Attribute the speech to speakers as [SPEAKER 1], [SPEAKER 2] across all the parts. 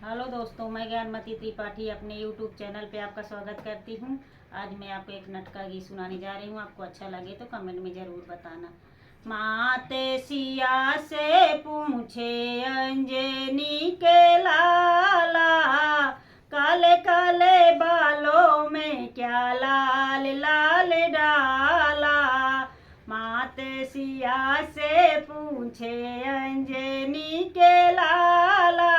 [SPEAKER 1] Hello दोस्तों, मैं ज्ञानमती त्रिपाठी अपने यूट्यूब चैनल पे आपका स्वागत करती हूँ। आज मैं आपको एक नटका गीत सुनाने जा रही हूँ। आपको अच्छा लगे तो कमेंट में ज़रूर बताना। माते सिया से पूछे अंजनी के लाला, काले काले बालों में क्या लाल लाल डाला। माते सिया से पूछे अंजनी के लाला,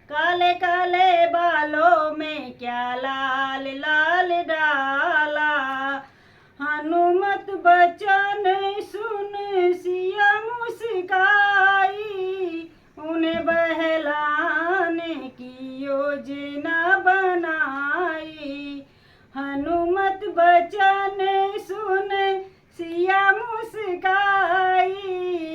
[SPEAKER 1] काले काले बालों में क्या लाल लाल डाला। हनुमत बचन सुन सिया मुस्काई, उन्हें बहलाने की योजना बनाई। हनुमत बचन सुन सिया मुस्काई,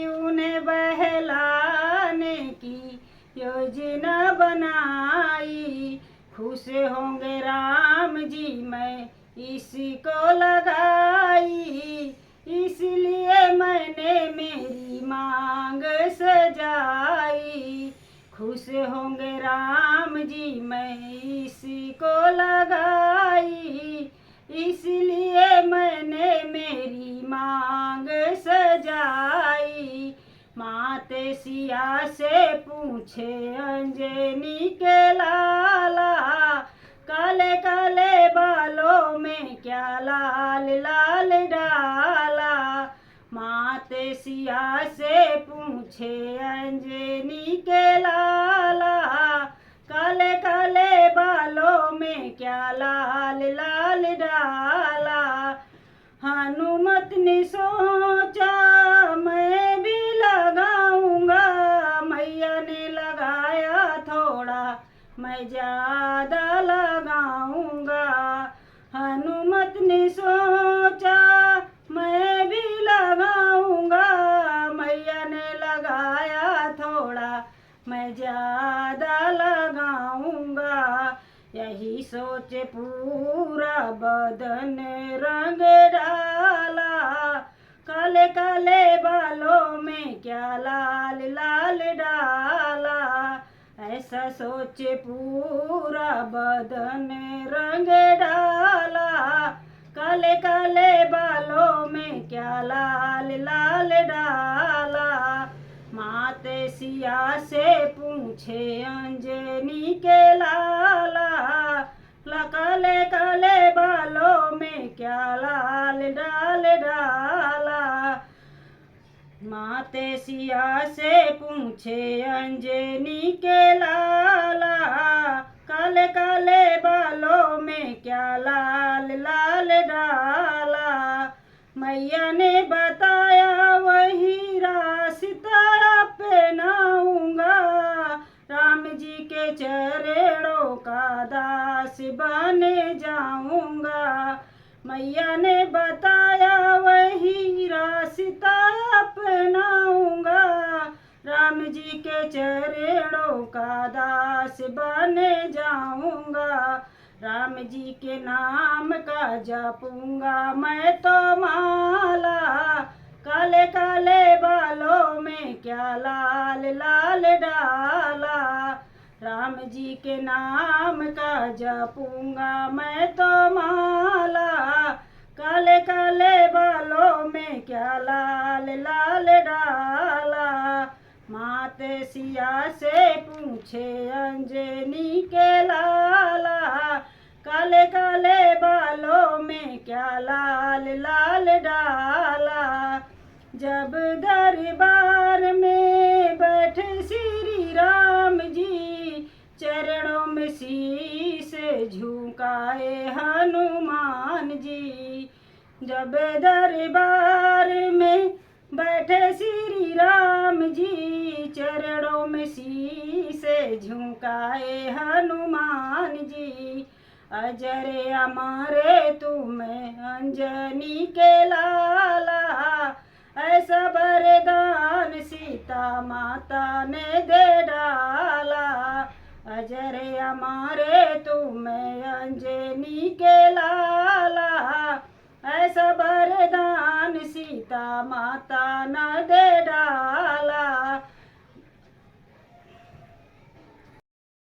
[SPEAKER 1] उन्हें बहलाने की योजना बनाई। खुश होंगे राम जी मैं इसको लगाई, इसलिए मैंने मेरी मांग सजाई। खुश होंगे राम जी मैं इसको लगाई, इसलिए मैंने मेरी मांग सजाई। माते सिया से पूछे अंजनी के लाला, काले काले बालों में क्या लाल लाल डाला। माते सिया से पूछे अंजनी के लाला, काले काले बालों में क्या लाल लाल डाला। हनुमत ने सोचा मैं भी लगाऊंगा, मैया ने लगाया थोड़ा मैं ज्यादा लगाऊंगा। हनुमत ने सोचा मैं भी लगाऊंगा, मैया ने लगाया थोड़ा मैं ज्यादा लगाऊंगा। यही सोच पूरा बदन रंग डाला, काले काले बालों में क्या लाल लाल डाला। ऐसा सोच पूरा बदन रंग डाला, काले काले बालों में क्या लाल लाल डाला। माते सिया से पूछे अंजनी के लाला, काले काले बालों में क्या लाल लाल डाला। माते सिया से पूछे अंजनी के लाला, काले काले बालों में क्या लाल लाल डाला। मैया ने बताया वही रास्ता अपनाऊंगा, राम जी के चरणों का दास बन जाऊंगा। मैया ने बताया वही रास्ता अपनाऊंगा, राम जी के चरणों का दास बन जाऊंगा। राम जी के नाम का जपूंगा मैं तो माला, काले काले बालों में क्या लाल लाल डाला। राम जी के नाम का जपूंगा मैं तो माला, काले काले बालों में क्या लाल लाल डाला। माते सिया से पूछे अंजनी के लाला, काले काले बालों में क्या लाल लाल डाला। जब दरबार में बैठे श्री राम जी, चरणों में शीश झुकाए हनुमान जी। जब दरबार में बैठे श्री राम जी, चरणों में शीश झुकाए हनुमान जी। अजर अमर तुम्हें अंजनी के लाला, ऐसा वरदान सीता माता ने दे डाला। अजर अमर तुम्हें अंजनी के लाला, ऐसा वरदान सीता माता न दे डाला।